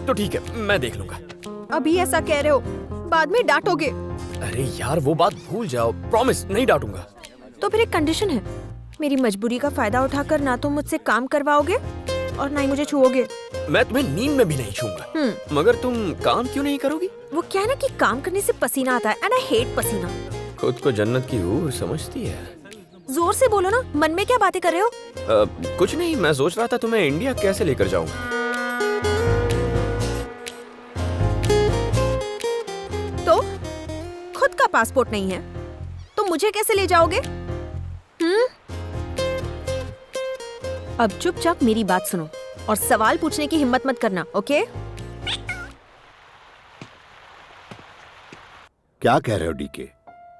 तो ठीक है, मैं देख लूंगा। अभी ऐसा कह रहे हो, बाद में डांटोगे। अरे यार वो बात भूल जाओ, प्रॉमिस नहीं डांटूंगा। तो फिर एक कंडीशन है, मेरी मजबूरी का फायदा उठाकर ना तो मुझसे काम करवाओगे और ना ही मुझे छुओगे। मैं तुम्हें नींद में भी नहीं छूंगा। मगर तुम काम क्यों नहीं करोगी? वो क्या है ना कि काम करने से पसीना आता है एंड आई हेट पसीना। खुद को जन्नत की हूर समझती है। जोर से बोलो ना, मन में क्या बातें कर रहे हो? कुछ नहीं, मैं सोच रहा था तुम्हें इंडिया कैसे लेकर जाऊं। तो खुद का पासपोर्ट नहीं है तो मुझे कैसे ले जाओगे? अब चुपचाप मेरी बात सुनो और सवाल पूछने की हिम्मत मत करना, ओके? क्या कह रहे हो डीके?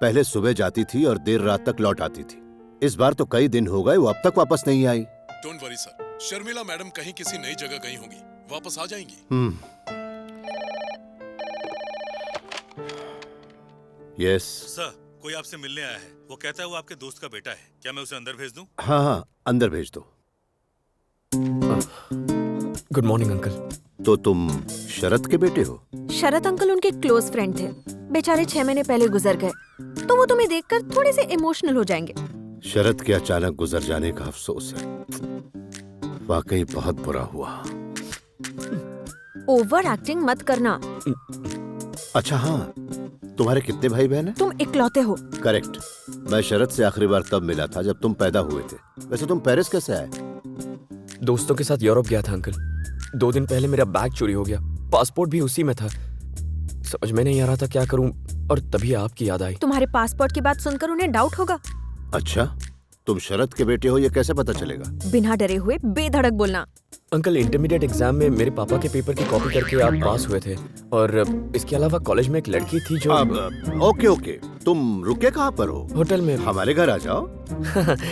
पहले सुबह जाती थी और देर रात तक लौट आती थी। इस बार तो कई दिन हो गए वो अब तक वापस नहीं आई। Don't worry sir, Sharmila madam कहीं किसी नई जगह गई होंगी, वापस आ जाएंगी। यस सर, कोई आपसे मिलने आया है। वो कहता है वो आपके दोस्त का बेटा है। क्या मैं उसे अंदर भेज दूं? हाँ हाँ, अंदर भेज दो। Good morning uncle. तो तुम शरद के बेटे हो? शरद अंकल उनके क्लोज फ्रेंड थे, बेचारे 6 महीने पहले गुजर गए, तो वो तुम्हें देखकर थोड़े से इमोशनल हो जाएंगे। शरद के अचानक गुजर जाने का अफसोस है, वाकई बहुत बुरा हुआ। ओवर एक्टिंग मत करना। अच्छा हाँ, तुम्हारे कितने भाई बहन हैं? तुम इकलौते हो। करेक्ट। मैं शरद से आखिरी बार तब मिला था जब तुम पैदा हुए थे। वैसे तुम पेरिस कैसे आए? दोस्तों के साथ यूरोप गया था अंकल। 2 दिन पहले मेरा बैग चोरी हो गया, पासपोर्ट भी उसी में था। समझ में नहीं आ रहा था क्या करूं, और तभी आपकी याद आई। तुम्हारे पासपोर्ट की बात सुनकर उन्हें डाउट होगा। अच्छा, तुम शरद के बेटे हो ये कैसे पता चलेगा? बिना डरे हुए बेधड़क बोलना। अंकल, इंटरमीडिएट एग्जाम में मेरे पापा के पेपर की कॉपी करके आप पास हुए थे, और इसके अलावा कॉलेज में एक लड़की थी जो ओके, तुम रुके कहाँ पर हो? होटल में। हमारे घर आ जाओ।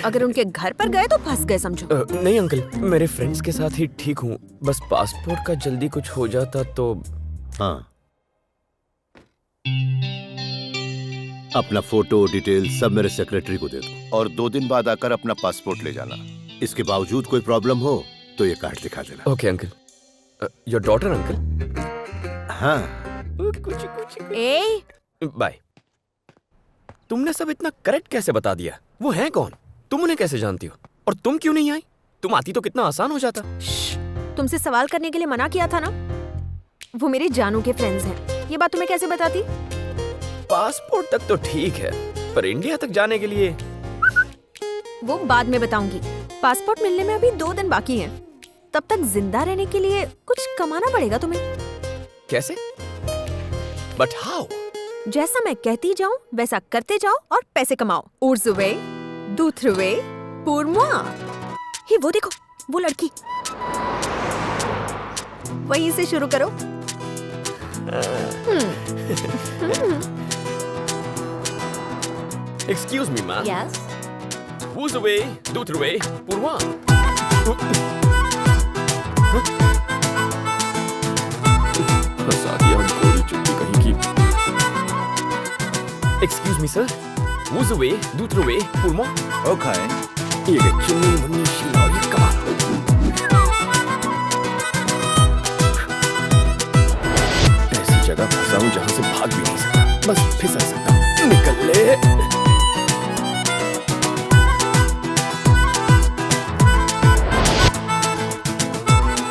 अगर उनके घर पर गए तो फंस गए समझो। नहीं अंकल, मेरे फ्रेंड्स के साथ ही ठीक हूँ, बस पासपोर्ट का जल्दी कुछ हो जाता तो। हाँ, अपना फोटो डिटेल सब मेरे सेक्रेटरी को दे दो और 2 दिन बाद आकर अपना पासपोर्ट ले जाना। इसके बावजूद कोई प्रॉब्लम हो तो ये कार्ड दिखा देना। Okay uncle. Your daughter uncle? हाँ। बाय। तुमने सब इतना करेक्ट कैसे बता दिया? वो हैं कौन? तुम उन्हें कैसे जानती हो? और तुम क्यों नहीं आई? तुम आती तो कितना आसान हो जाता। तुमसे सवाल करने के लिए मना किया था ना। वो मेरे जानू के फ्रेंड्स हैं। ये बात तुम्हें कैसे बताती? पासपोर्ट तक तो ठीक है, पर इंडिया तक जाने के लिए। वो बाद में बताऊंगी। पासपोर्ट मिलने में अभी 2 दिन बाकी हैं। तब तक जिंदा रहने के लिए कुछ कमाना पड़ेगा तुम्हें। कैसे? But how? जैसा मैं कहती जाऊं वैसा करते जाओ और पैसे कमाओ। उर्जुवे, दूथरुवे, पुरमुआ। ही वो देखो, वो लड़की। वहीं से शुरू करो। Excuse me, ma'am. Yes. Who's away? दूथरुवे, पुरमुआ। Excuse me, sir. Who's away? दूथरुवे, पुरमुआ। Okay. ये चुन्नी मुन्नी शीला और ये कमाल। ऐसी जगह फंसा हूँ जहाँ से भाग भी नहीं सकता, बस फिसल सकता। निकल ले।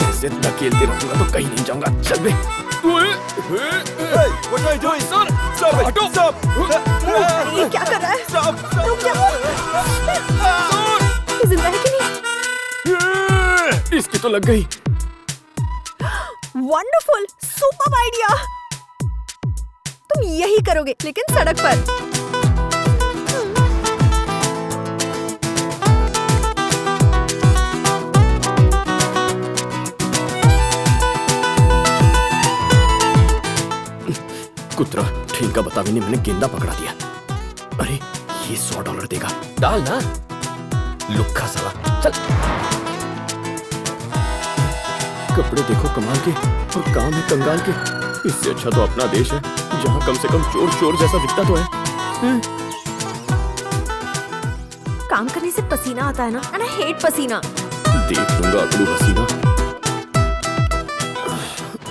ऐसे धकेलते रहूंगा तो कहीं नहीं जाऊंगा। चल बे। What are you doing? Sir, हटो। ये क्या कर रहा है? रुक जाओ। ये जिंदा है कि नहीं? इसकी तो लग गई। Wonderful, super idea. तुम यही करोगे लेकिन सड़क पर। कुतरा ठीका बतावे ने मैंने गेंदा पकड़ा दिया। अरे ये $100 देगा। डाल ना, लुक्खा साला। चल। कपड़े देखो कमाल के और काम है कंगाल के। इससे अच्छा तो अपना देश है जहाँ कम से कम चोर चोर जैसा दिखता तो है। काम करने से पसीना आता है ना, and I hate पसीना। देख लूंगा अकड़ू हसीना।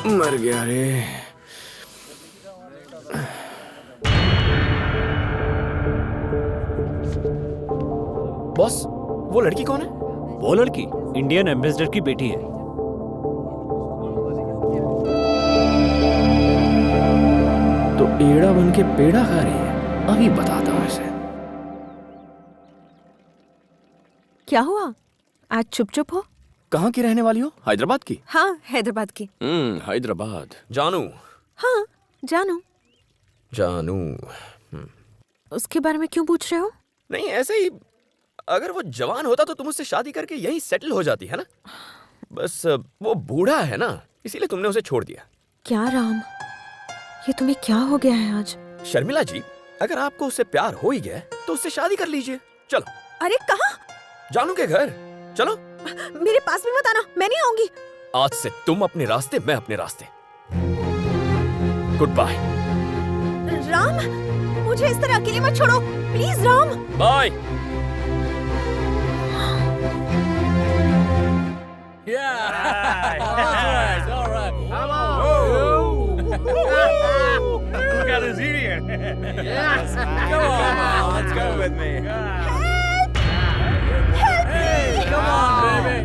मर गया रे। बॉस, वो लड़की कौन है? वो लड़की इंडियन एम्बेसडर की बेटी है। तो एड़ा बन के पेड़ा खा रही है। अभी बताता हूँ इसे। क्या हुआ? आज चुप चुप हो? कहाँ की रहने वाली हो? हैदराबाद की? हाँ, हैदराबाद की। हैदराबाद। जानू? हाँ, जानू। जानू। उसके बारे में क्यों पूछ रहे हो? नहीं, ऐसे ही। अगर वो जवान होता तो तुम उससे शादी करके यहीं सेटल हो जाती, है ना? बस वो बूढ़ा है ना, इसीलिए तुमने उसे छोड़ दिया। क्या राम, ये तुम्हें क्या हो गया है आज? शर्मिला जी, अगर आपको उससे प्यार हो ही गया है, तो उससे शादी कर लीजिए। चलो। अरे कहाँ? जानू के घर चलो। मेरे पास भी मत आना, मैं नहीं आऊंगी। आज से तुम अपने रास्ते, मैं अपने रास्ते। Good bye. राम, मुझे इस तरह अकेले मत छोड़ो, please Ram. Bye. Look at this idiot. Yes. Come on, let's go with me. Hey, come on, baby.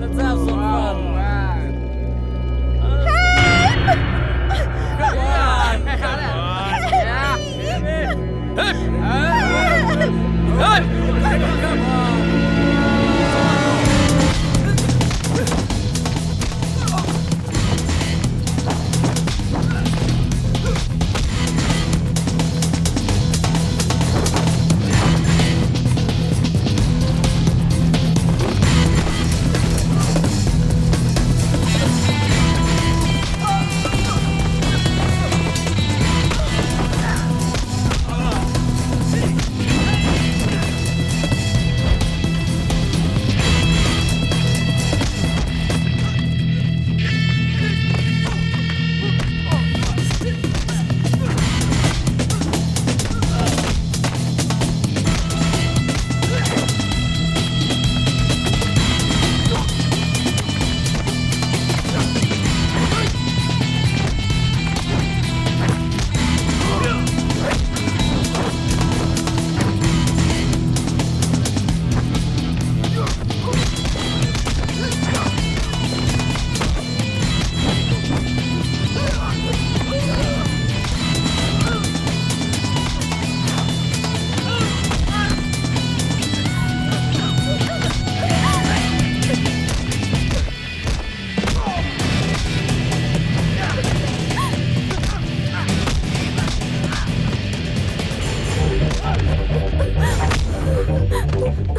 Let's have some fun. Come on. Come on.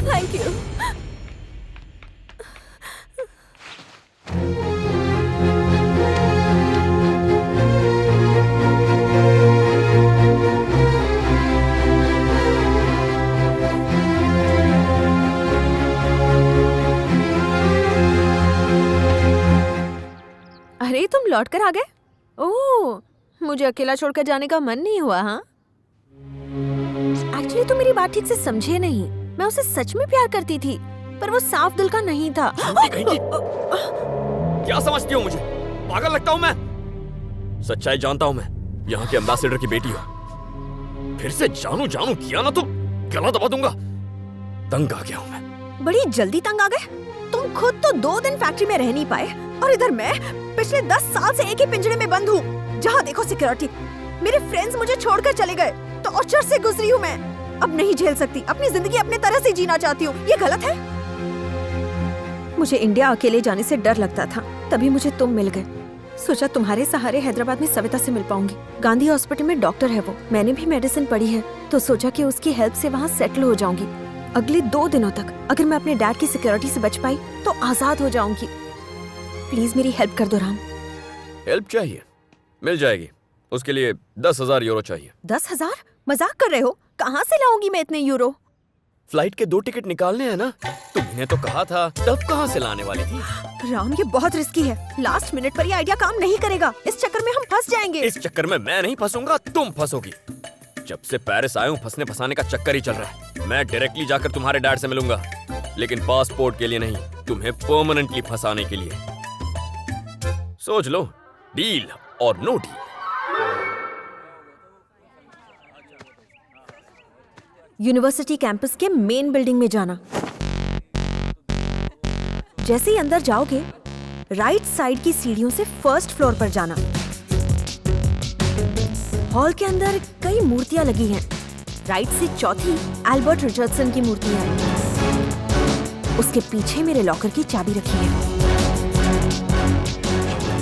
Thank you. अरे तुम लौट कर आ गए? ओह, मुझे अकेला छोड़कर जाने का मन नहीं हुआ। हाँ, एक्चुअली तुम मेरी बात ठीक से समझे नहीं। मैं उसे सच में प्यार करती थी, पर वो साफ दिल का नहीं था। कहीं की। क्या समझती हो मुझे? पागल लगता हूँ मैं? सच्चाई जानता हूँ मैं। यहाँ के एम्बेसडर की बेटी हो। फिर से जानू जानू किया ना तो गला दबा दूंगा। तंग आ गया हूँ मैं। बड़ी जल्दी तंग आ गए? तुम खुद तो 2 दिन फैक्ट्री में रह नहीं पाए, और इधर मैं पिछले 10 साल से एक ही पिंजरे में बंद हूँ। जहाँ देखो सिक्योरिटी। मेरे फ्रेंड्स मुझे छोड़कर चले गए, टॉर्चर से गुजरी हूँ मैं। अब नहीं झेल सकती। अपनी जिंदगी अपने तरह से जीना चाहती हूँ। ये गलत है? मुझे इंडिया अकेले जाने से डर लगता था, तभी मुझे तुम मिल गए। सोचा तुम्हारे सहारे हैदराबाद में सविता से मिल पाऊंगी। गांधी हॉस्पिटल में डॉक्टर है वो। मैंने भी मेडिसिन पढ़ी है, तो सोचा कि उसकी हेल्प से वहाँ सेटल हो जाऊंगी। अगले 2 दिनों तक अगर मैं अपने डैड की सिक्योरिटी से बच पाई तो आजाद हो जाऊंगी। प्लीज मेरी हेल्प कर दो राम। हेल्प चाहिए? मिल जाएगी। उसके लिए 10,000 यूरो चाहिए। 10,000? मजाक कर रहे हो? कहाँ से लाऊंगी मैं इतने यूरो? फ्लाइट के 2 टिकट निकालने हैं ना। तुमने तो कहा था, तब कहाँ से लाने वाली थी? राम, ये बहुत रिस्की है। लास्ट मिनट पर ये आइडिया काम नहीं करेगा। इस चक्कर में हम फंस जाएंगे। इस चक्कर में मैं नहीं फंसूंगा, तुम फंसोगी। जब से पेरिस आया हूँ, फंसने फंसाने का चक्कर ही चल रहा है। मैं डायरेक्टली जाकर तुम्हारे डैड से मिलूंगा, लेकिन पासपोर्ट के लिए नहीं, तुम्हें परमानेंटली फंसाने के लिए। सोच लो, डील और नो डील। यूनिवर्सिटी कैंपस के मेन बिल्डिंग में जाना। जैसे ही अंदर जाओगे, राइट साइड की सीढ़ियों से फर्स्ट फ्लोर पर जाना। हॉल के अंदर कई मूर्तियां लगी हैं। राइट से चौथी एल्बर्ट रिचर्डसन की मूर्ति है। उसके पीछे मेरे लॉकर की चाबी रखी है।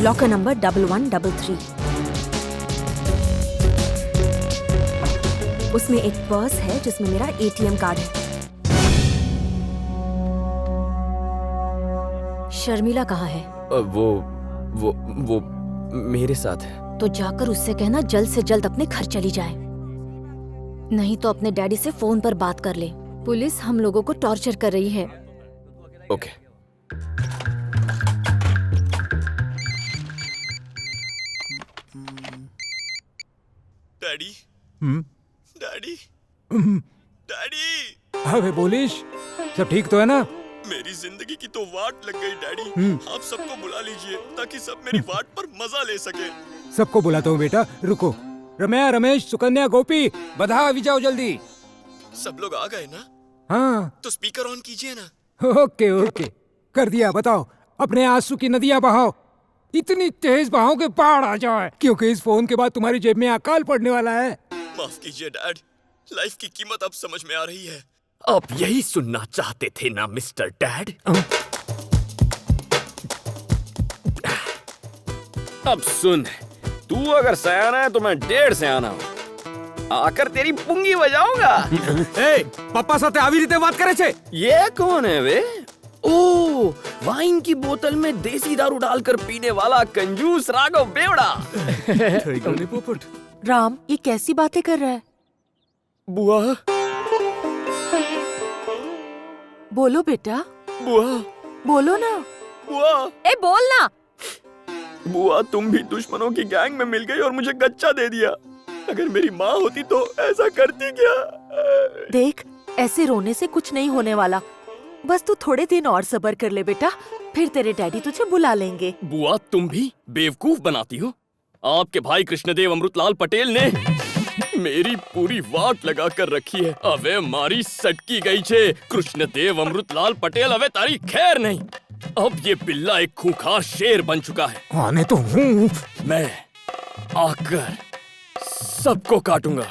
Locker number 1133। उसमें एक पर्स है जिसमें मेरा एटीएम कार्ड है। शर्मिला कहाँ है? वो मेरे साथ है। तो जाकर उससे कहना जल्द से जल्द अपने घर चली जाए, नहीं तो अपने डैडी से फोन पर बात कर ले। पुलिस हम लोगों को टॉर्चर कर रही है। ओके। डैडी, डैडी, डैडी, अबे बोलिश, सब ठीक तो है ना? मेरी जिंदगी की तो वाट लग गई डैडी। आप सबको बुला लीजिए ताकि सब मेरी वाट पर मजा ले सके। सबको बुलाता हूँ बेटा, रुको। रम्या, रमेश, सुकन्या, गोपी, बधा अभी जाओ जल्दी। सब लोग आ गए ना? हाँ। तो स्पीकर ऑन कीजिए ना। ओके ओके, कर दिया। बताओ, अपने आंसू की नदियां बहाओ, इतनी तेज बहाओ कि बाढ़ आ जाए, क्योंकि इस फोन के बाद तुम्हारी जेब में अकाल पड़ने वाला है। माफ कीजिए डैड, लाइफ की कीमत अब समझ में आ रही है। आप यही सुनना चाहते थे ना मिस्टर डैड? अब सुन, तू अगर सयाना है तो मैं 1.5 सयाना हूँ। आकर तेरी पुंगी बजाऊंगा। ए, पप्पा साथ આવી રીતે વાત કરે છે? ये कौन है वे? ओ, वाइन की बोतल में देसी दारू डालकर पीने वाला कंजूस राघव बेवड़ा। राम, ये कैसी बातें कर रहा है? बुआ, बोलो बेटा, बुआ, बोलो ना। बुआ, ए बोल ना। बुआ, तुम भी दुश्मनों की गैंग में मिल गई और मुझे गच्चा दे दिया। अगर मेरी माँ होती तो ऐसा करती क्या? देख, ऐसे रोने से कुछ नहीं होने वाला। बस तू थोड़े दिन और सब्र कर ले बेटा, फिर तेरे डैडी तुझे बुला लेंगे। बुआ, तुम भी बेवकूफ बनाती हो। आपके भाई कृष्णदेव अमृतलाल पटेल ने मेरी पूरी वाट लगा कर रखी है। अबे मारी सटकी गई छे कृष्णदेव अमृतलाल पटेल, अबे तारी खैर नहीं। अब ये बिल्ला एक खूंखार शेर बन चुका है। आने तो हूँ। मैं आकर सबको काटूंगा।